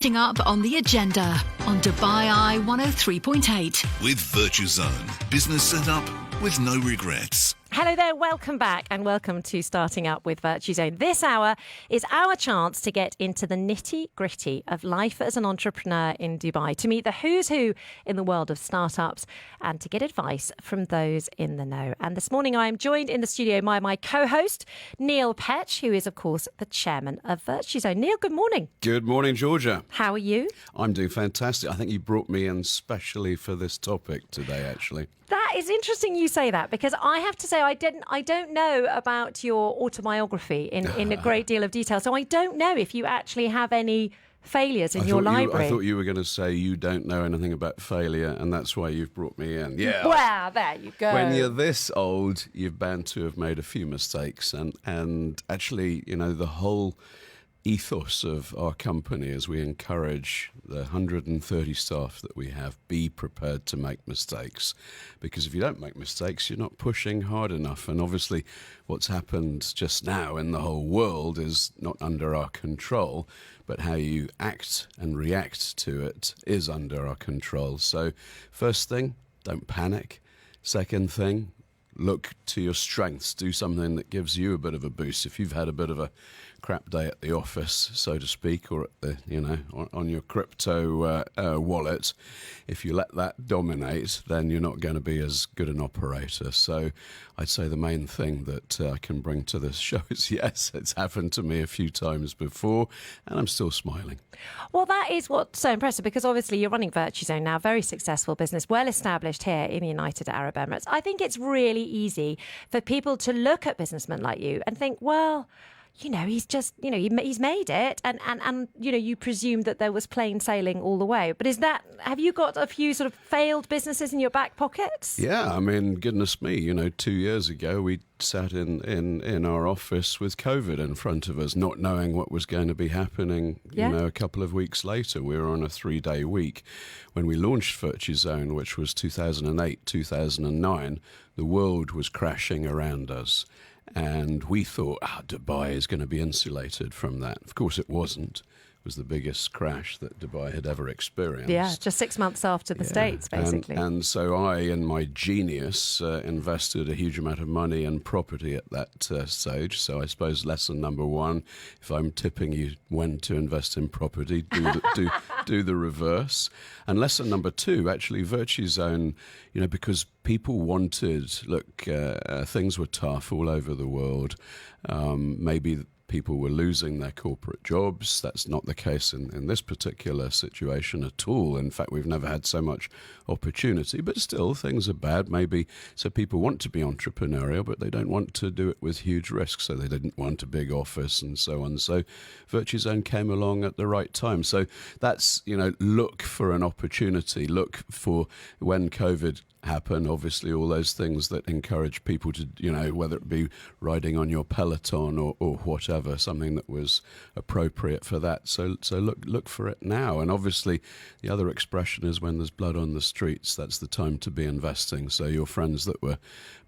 Up on the agenda on Dubai Eye 103.8 with Virtuzone. Business set up with no regrets. Hello there, welcome back and welcome to Starting Up with Virtuzone. This hour is our chance to get into the nitty-gritty of life as an entrepreneur in Dubai, to meet the who's who in the world of startups and to get advice from those in the know. And this morning I am joined in the studio by my co-host, Neil Petch, who is, of course, the chairman of Virtuzone. Neil, good morning. Good morning, Georgia. How are you? I'm doing fantastic. I think you brought me in specially for this topic today, actually. That is interesting you say that, because I have to say I don't know about your autobiography in a great deal of detail. So I don't know if you actually have any failures in your library. I thought you were going to say you don't know anything about failure and that's why you've brought me in. Yeah. Well, there you go. When you're this old, you're bound to have made a few mistakes. And actually, you know, the whole ethos of our company is we encourage the 130 staff that we have be prepared to make mistakes, because if you don't make mistakes you're not pushing hard enough. And obviously what's happened just now in the whole world is not under our control, but how you act and react to it is under our control. So first thing, don't panic. Second thing, look to your strengths. Do something that gives you a bit of a boost. If you've had a bit of a crap day at the office, so to speak, or at the, you know, on your crypto wallet, if you let that dominate, then you're not going to be as good an operator. So I'd say the main thing that I can bring to this show is, yes, it's happened to me a few times before, and I'm still smiling. Well, that is what's so impressive, because obviously you're running Virtuzone now, very successful business, well established here in the United Arab Emirates. I think it's really easy for people to look at businessmen like you and think, well, you know, he's just, you know, he's made it, and you know, you presume that there was plain sailing all the way. But have you got a few sort of failed businesses in your back pockets? Yeah, I mean, goodness me, you know, 2 years ago we sat in our office with COVID in front of us, not knowing what was going to be happening. You know, a couple of weeks later, we were on a 3-day week. When we launched Virtuzone, which was 2008, 2009, the world was crashing around us. And we thought, Dubai is going to be insulated from that. Of course, it wasn't. It was the biggest crash that Dubai had ever experienced. Yeah, just 6 months after the States, basically. And so I, in my genius, invested a huge amount of money in property at that stage. So I suppose lesson number one, if I'm tipping you when to invest in property, do the reverse. And lesson number two, actually, Virtuzone, you know, because people wanted, look, things were tough all over the world. Maybe people were losing their corporate jobs. That's not the case in this particular situation at all. In fact, we've never had so much opportunity, but still things are bad. Maybe so people want to be entrepreneurial, but they don't want to do it with huge risks. So they didn't want a big office and so on. So Virtuzone came along at the right time. So that's, you know, look for an opportunity. Look for when COVID happen, obviously all those things that encourage people to, you know, whether it be riding on your Peloton or whatever, something that was appropriate for that. So look for it now. And obviously the other expression is when there's blood on the streets, that's the time to be investing. So your friends that were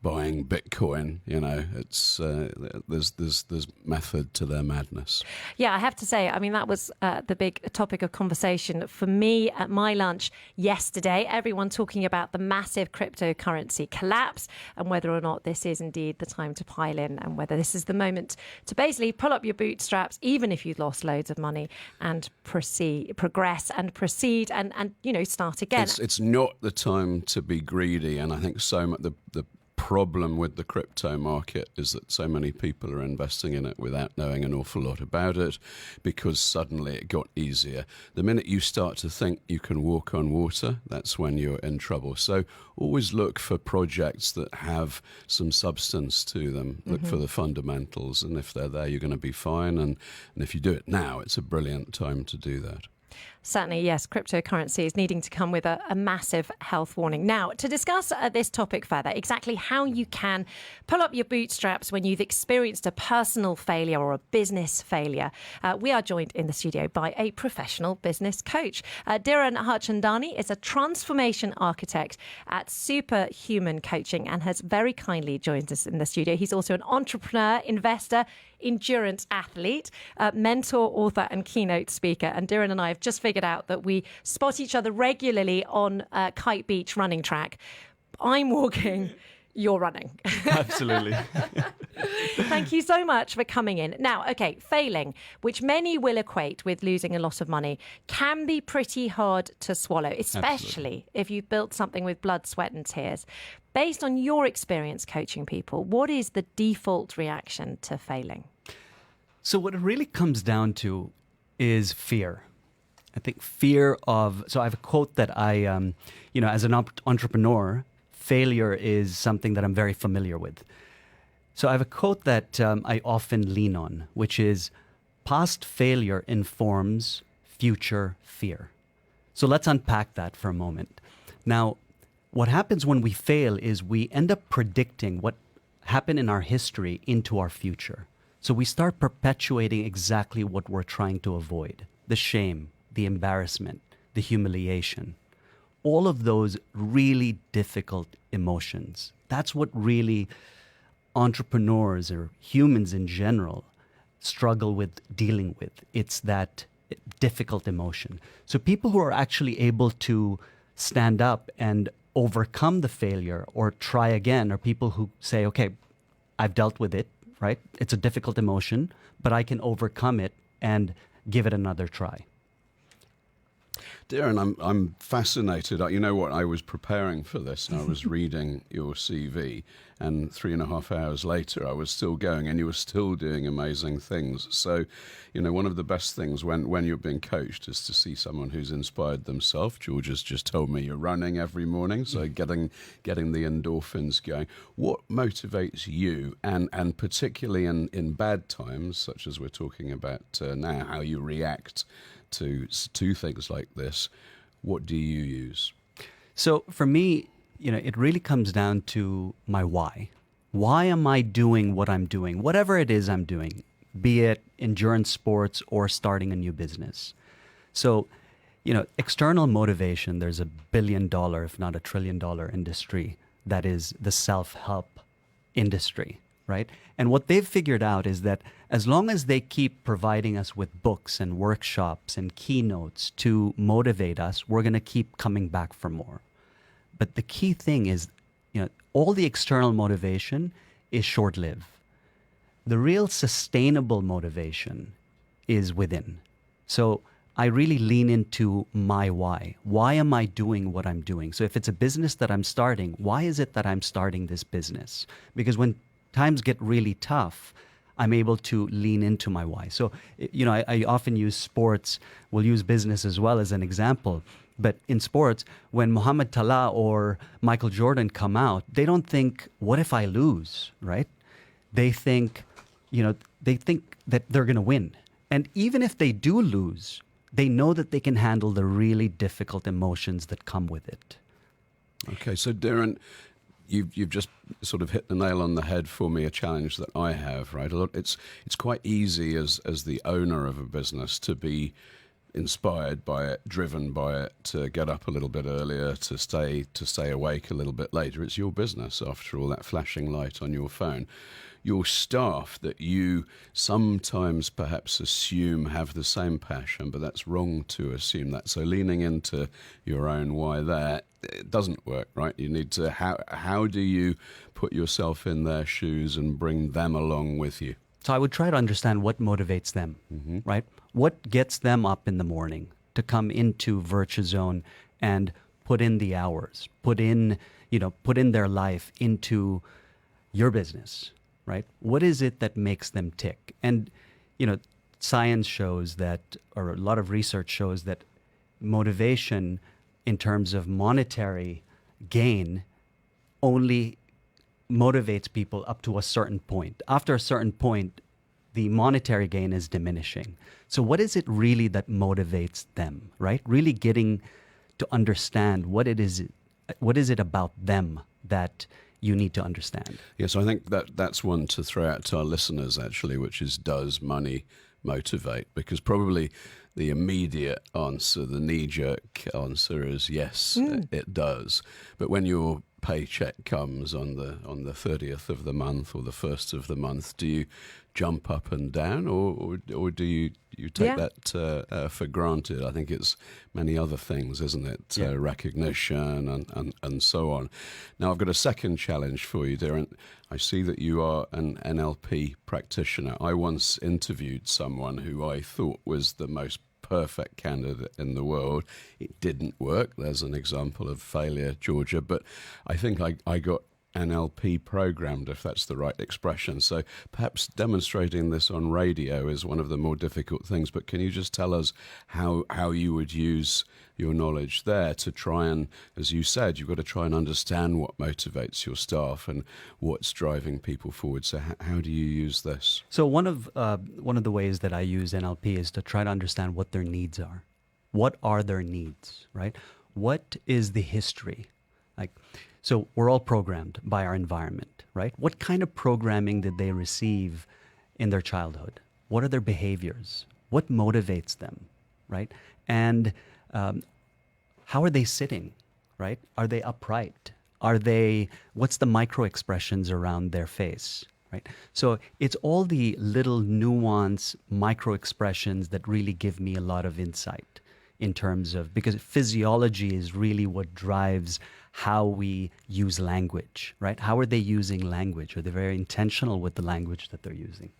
buying Bitcoin, you know, it's there's method to their madness. Yeah, I have to say, I mean, that was the big topic of conversation for me at my lunch yesterday. Everyone talking about the massive cryptocurrency collapse and whether or not this is indeed the time to pile in, and whether this is the moment to basically pull up your bootstraps, even if you've lost loads of money, and progress and proceed and you know, start again. It's not the time to be greedy, and I think so much the problem with the crypto market is that so many people are investing in it without knowing an awful lot about it, because suddenly it got easier. The minute you start to think you can walk on water, that's when you're in trouble. So always look for projects that have some substance to them. Look for the fundamentals, and if they're there, you're going to be fine. And if you do it now, it's a brilliant time to do that. Certainly, yes, cryptocurrency is needing to come with a massive health warning. Now, to discuss this topic further, exactly how you can pull up your bootstraps when you've experienced a personal failure or a business failure, we are joined in the studio by a professional business coach. Dhiren Harchandani is a transformation architect at Superhuman Coaching and has very kindly joined us in the studio. He's also an entrepreneur, investor, endurance athlete, mentor, author, and keynote speaker. And Dhiren and I have just figured out that we spot each other regularly on Kite Beach running track. I'm walking, you're running. Absolutely. Thank you so much for coming in. Now, okay, failing, which many will equate with losing a lot of money, can be pretty hard to swallow, especially if you've built something with blood, sweat and tears. Based on your experience coaching people, what is the default reaction to failing? So what it really comes down to is fear. I think fear of, so I have a quote that I, as an entrepreneur, failure is something that I'm very familiar with. So I have a quote that I often lean on, which is, past failure informs future fear. So let's unpack that for a moment. Now, what happens when we fail is we end up predicting what happened in our history into our future. So we start perpetuating exactly what we're trying to avoid: the shame, the embarrassment, the humiliation. All of those really difficult emotions. That's what really entrepreneurs or humans in general struggle with dealing with. It's that difficult emotion. So people who are actually able to stand up and overcome the failure or try again are people who say, okay, I've dealt with it, right? It's a difficult emotion, but I can overcome it and give it another try. Dhiren, I'm fascinated. You know what? I was preparing for this and I was reading your CV, and 3.5 hours later I was still going and you were still doing amazing things. So, one of the best things when you're being coached is to see someone who's inspired themselves. George has just told me you're running every morning, so getting the endorphins going. What motivates you, and particularly in bad times, such as we're talking about now, how you react to things like this? What do you use? So for me, it really comes down to my why. Why am I doing what I'm doing? Whatever it is I'm doing, be it endurance sports or starting a new business. So, external motivation, there's $1 billion, if not $1 trillion industry that is the self-help industry, right? And what they've figured out is that as long as they keep providing us with books and workshops and keynotes to motivate us, we're going to keep coming back for more. But the key thing is, all the external motivation is short-lived. The real sustainable motivation is within. So I really lean into my why. Why am I doing what I'm doing? So if it's a business that I'm starting, why is it that I'm starting this business? Because when times get really tough, I'm able to lean into my why. So, I often use sports. We'll use business as well as an example. But in sports, when Mohamed Salah or Michael Jordan come out, they don't think, what if I lose, right? They think, that they're going to win. And even if they do lose, they know that they can handle the really difficult emotions that come with it. Okay, so Dhiren, You've just sort of hit the nail on the head for me, a challenge that I have, right? It's quite easy as the owner of a business to be inspired by it, driven by it, to get up a little bit earlier, to stay awake a little bit later. It's your business, after all, that flashing light on your phone. Your staff that you sometimes perhaps assume have the same passion, but that's wrong to assume that. So leaning into your own why there, it doesn't work, right? You need to, how do you put yourself in their shoes and bring them along with you? So I would try to understand what motivates them, right? What gets them up in the morning to come into Virtuzone and put in the hours, put in their life into your business, right? What is it that makes them tick? And, science shows that, or a lot of research shows that motivation in terms of monetary gain only motivates people up to a certain point. After a certain point, the monetary gain is diminishing. So what is it really that motivates them, right? Really getting to understand what is it about them that you need to understand. Yes, I think that's one to throw out to our listeners, actually, which is, does money motivate? Because probably the immediate answer, the knee-jerk answer is yes, it does. But when you're paycheck comes on the 30th of the month or the 1st of the month, do you jump up and down, or do you take that for granted? I think it's many other things, isn't it? Recognition and so on. Now, I've got a second challenge for you, Darren. I see that you are an NLP practitioner. I once interviewed someone who I thought was the most perfect candidate in the world. It didn't work. There's an example of failure, Georgia. But I think I got NLP programmed, if that's the right expression. So perhaps demonstrating this on radio is one of the more difficult things. But can you just tell us how you would use your knowledge there to try and, as you said, you've got to try and understand what motivates your staff and what's driving people forward. So how do you use this? So one of the ways that I use NLP is to try to understand what their needs are. What are their needs, right? What is the history? So we're all programmed by our environment, right? What kind of programming did they receive in their childhood? What are their behaviors? What motivates them, right? And how are they sitting, right? Are they upright? What's the micro expressions around their face, right? So it's all the little nuance micro expressions that really give me a lot of insight in terms of, because physiology is really what drives how we use language, right? How are they using language? Are they very intentional with the language that they're using?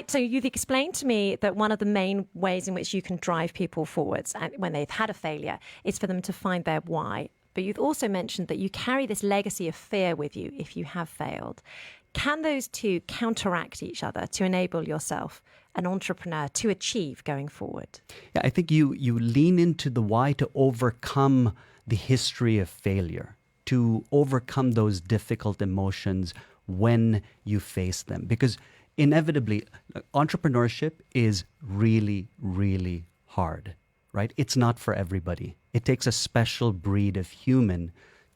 So you've explained to me that one of the main ways in which you can drive people forwards and when they've had a failure is for them to find their why. But you've also mentioned that you carry this legacy of fear with you if you have failed. Can those two counteract each other to enable yourself, an entrepreneur, to achieve going forward? Yeah, I think you lean into the why to overcome the history of failure, to overcome those difficult emotions when you face them. Because inevitably, entrepreneurship is really, really hard, right? It's not for everybody. It takes a special breed of human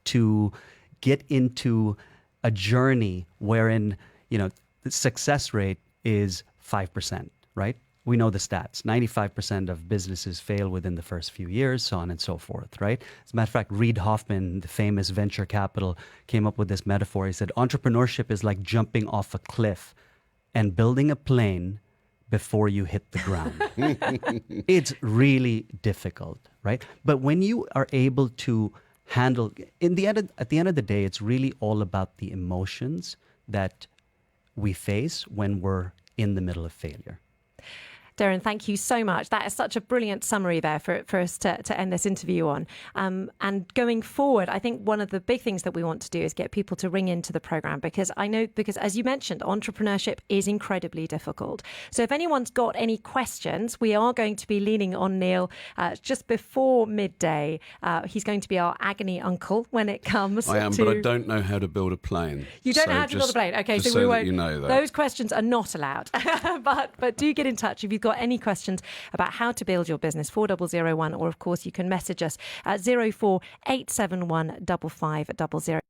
to get into a journey wherein, the success rate is 5%, right? We know the stats. 95% of businesses fail within the first few years, so on and so forth, right? As a matter of fact, Reid Hoffman, the famous venture capital, came up with this metaphor. He said, entrepreneurship is like jumping off a cliff and building a plane before you hit the ground. It's really difficult, right? But when you are able to handle, at the end of the day, it's really all about the emotions that we face when we're in the middle of failure. Darren, thank you so much. That is such a brilliant summary there for us to end this interview on. And going forward, I think one of the big things that we want to do is get people to ring into the program because as you mentioned, entrepreneurship is incredibly difficult. So if anyone's got any questions, we are going to be leaning on Neil just before midday. He's going to be our agony uncle when it comes I am, but I don't know how to build a plane. You don't know how to build a plane? Okay, so we won't. You know that. Those questions are not allowed. but do get in touch if you've got any questions about how to build your business. 4001, or of course you can message us at 04 871 5500.